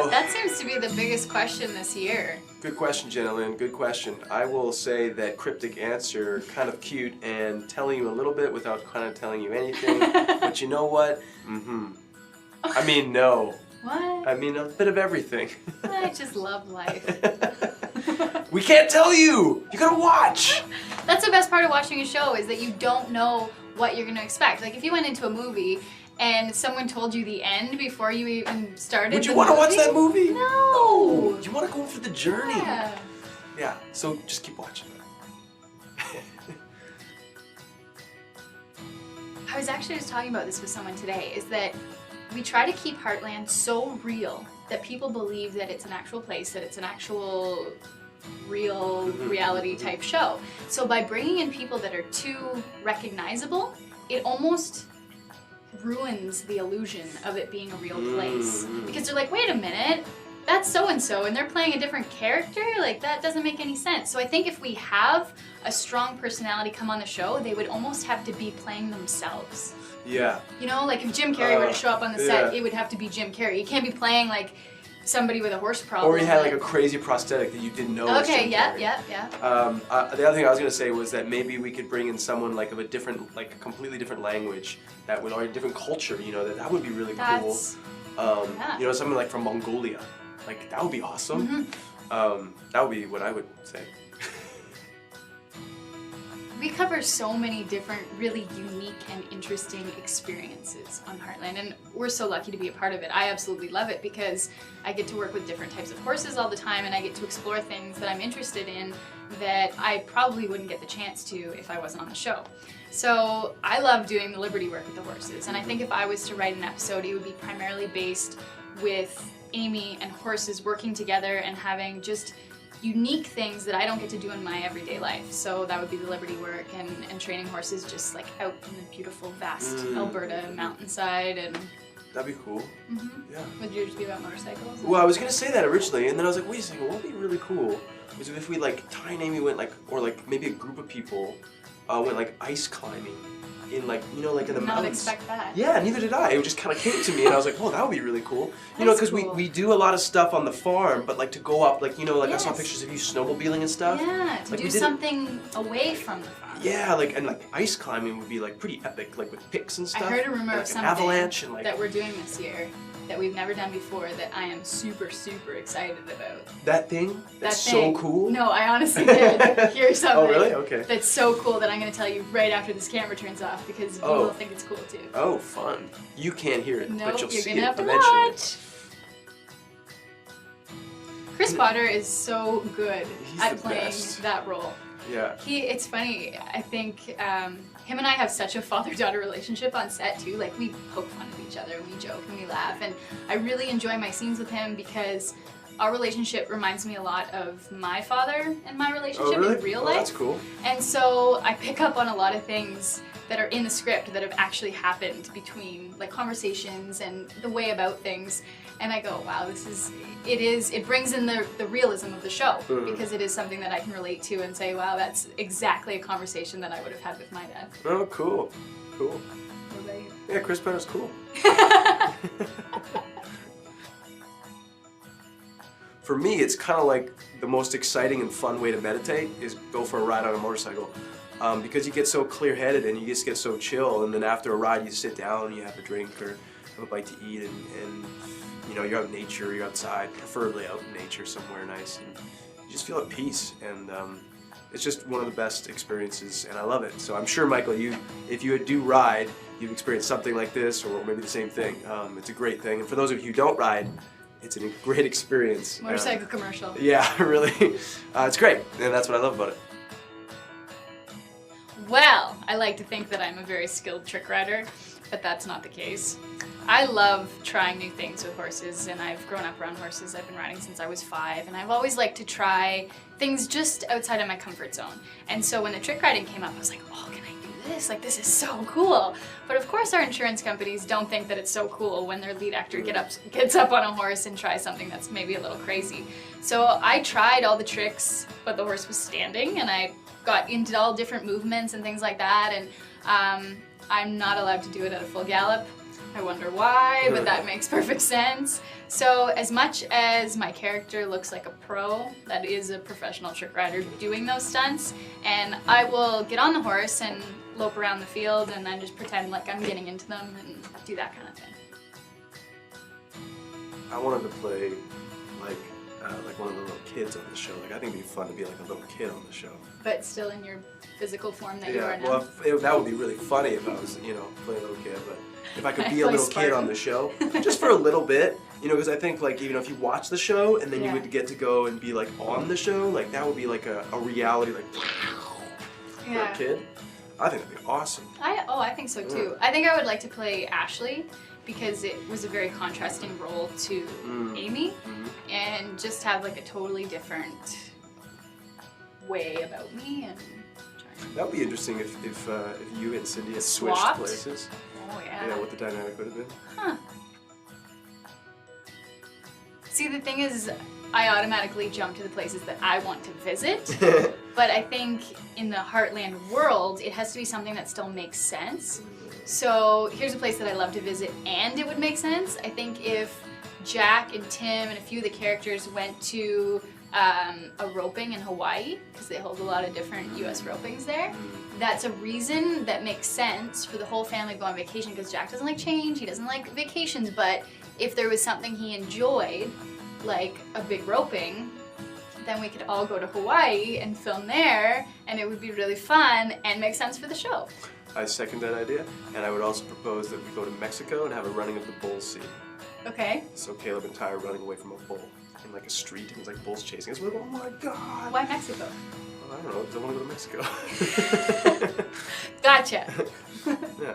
So that seems to be the biggest question this year. Good question, Jenna Lynn. Good question. I will say that cryptic answer, kind of cute and telling you a little bit without kind of telling you anything. But you know what? I mean, no. What? I mean, a bit of everything. I just love life. We can't tell you! You gotta watch! That's the best part of watching a show, is that you don't know what you're gonna expect. Like if you went into a movie and someone told you the end before you even started Would you want to watch that movie? No! You want to go for the journey. Yeah. Yeah, so just keep watching it. I was actually just talking about this with someone today, is that we try to keep Heartland so real that people believe that it's an actual place, that it's an actual real reality type show. So by bringing in people that are too recognizable, it almost ruins the illusion of it being a real place. Because they're like, wait a minute, that's so-and-so and they're playing a different character? Like, that doesn't make any sense. So I think if we have a strong personality come on the show, they would almost have to be playing themselves. Yeah. You know, like if Jim Carrey were to show up on the set, it would have to be Jim Carrey. You can't be playing like somebody with a horse problem. Or he had like a crazy prosthetic that you didn't know was Jim Carrey. Yeah. The other thing I was going to say was that maybe we could bring in someone like of a different, like a completely different language, that would, or a different culture, you know, that would be really cool. You know, someone like from Mongolia. Like, that would be awesome. That would be what I would say. We cover so many different, really unique and interesting experiences on Heartland, and we're so lucky to be a part of it. I absolutely love it because I get to work with different types of horses all the time, and I get to explore things that I'm interested in that I probably wouldn't get the chance to if I wasn't on the show. So I love doing the Liberty work with the horses, and I think if I was to write an episode, it would be primarily based with Amy and horses working together and having just unique things that I don't get to do in my everyday life. So that would be the Liberty work and training horses just like out in the beautiful, vast Alberta mountainside. And that'd be cool. Yeah. Would yours be about motorcycles? Well, I was gonna say that originally, and then I was like, wait a second, what would be really cool was if we like Ty and Amy went like, or like maybe a group of people went like ice climbing in like, you know, like in the mountains. Not expect that. Yeah, neither did I. It just kind of came to me, and I was like, "Oh, that would be really cool." You know, because we do a lot of stuff on the farm, but like to go up, like, you know, like I saw pictures of you snowmobiling and stuff. Yeah, to like do something away from the farm. Yeah, like, and like ice climbing would be like pretty epic, like with picks and stuff. I heard a rumor like of something avalanche and, like, that we're doing this year that we've never done before that I am super, super excited about. That thing? That's so cool? No, I honestly did hear something. Oh, really? Okay. That's so cool that I'm going to tell you right after this camera turns off because you will think it's cool too. Oh, fun. You can't hear it, but you'll see it have to eventually. Watch. Chris Potter is so good at playing that role. Yeah. It's funny, I think him and I have such a father-daughter relationship on set too. Like, we poke fun of each other, and we joke and we laugh, and I really enjoy my scenes with him because our relationship reminds me a lot of my father and my relationship in real life. That's cool. And so I pick up on a lot of things that are in the script that have actually happened between like conversations and the way about things. And I go, wow, it brings in the realism of the show because it is something that I can relate to and say, wow, that's exactly a conversation that I would have had with my dad. Oh, cool. Cool. What about you? Yeah, Chris Potter's cool. For me, it's kind of like the most exciting and fun way to meditate is go for a ride on a motorcycle. Because you get so clear-headed and you just get so chill, and then after a ride you sit down and you have a drink or have a bite to eat, and you know, you're out in nature, you're outside, preferably out in nature somewhere nice, and you just feel at peace, and it's just one of the best experiences, and I love it. So I'm sure, Michael, if you do ride, you've experienced something like this, or maybe the same thing. It's a great thing, and for those of you who don't ride, it's a great experience. Motorcycle commercial. Yeah, really. It's great, and that's what I love about it. Well, I like to think that I'm a very skilled trick rider, but that's not the case. I love trying new things with horses, and I've grown up around horses. I've been riding since I was 5, and I've always liked to try things just outside of my comfort zone. And so when the trick riding came up, I was like, oh, can I do this? Like, this is so cool. But of course our insurance companies don't think that it's so cool when their lead actor gets up on a horse and tries something that's maybe a little crazy. So I tried all the tricks, but the horse was standing, and I got into all different movements and things like that, and I'm not allowed to do it at a full gallop. I wonder why, but that makes perfect sense. So as much as my character looks like a pro, that is a professional trick rider doing those stunts, and I will get on the horse and lope around the field and then just pretend like I'm getting into them and do that kind of thing. I wanted to play like one of the little kids on the show. Like I think it'd be fun to be like a little kid on the show. But still in your physical form that you are now. Well, that would be really funny if I was, you know, playing a little kid. But if I could be a little kid on the show, just for a little bit, you know, because I think like, you know, if you watch the show and then you would get to go and be like on the show, like that would be like a reality, like for a kid. I think that'd be awesome. I think so too. I think I would like to play Ashley because it was a very contrasting role to Amy, and just have like a totally different way about me. And that would be interesting if you and Cindy had switched places. Oh yeah. Yeah, what the dynamic would have been. Huh. See, the thing is, I automatically jump to the places that I want to visit, but I think in the Heartland world, it has to be something that still makes sense. So here's a place that I love to visit and it would make sense. I think if Jack and Tim and a few of the characters went to a roping in Hawaii, because they hold a lot of different US ropings there, that's a reason that makes sense for the whole family to go on vacation, because Jack doesn't like change, he doesn't like vacations, but if there was something he enjoyed, like a big roping, then we could all go to Hawaii and film there, and it would be really fun and make sense for the show. I second that idea, and I would also propose that we go to Mexico and have a running of the bull scene. Okay. So Caleb and Ty are running away from a bull in like a street, and it's like bulls chasing us. We're like, oh my god! Why Mexico? Well, I don't know, because I want to go to Mexico. Gotcha. Yeah.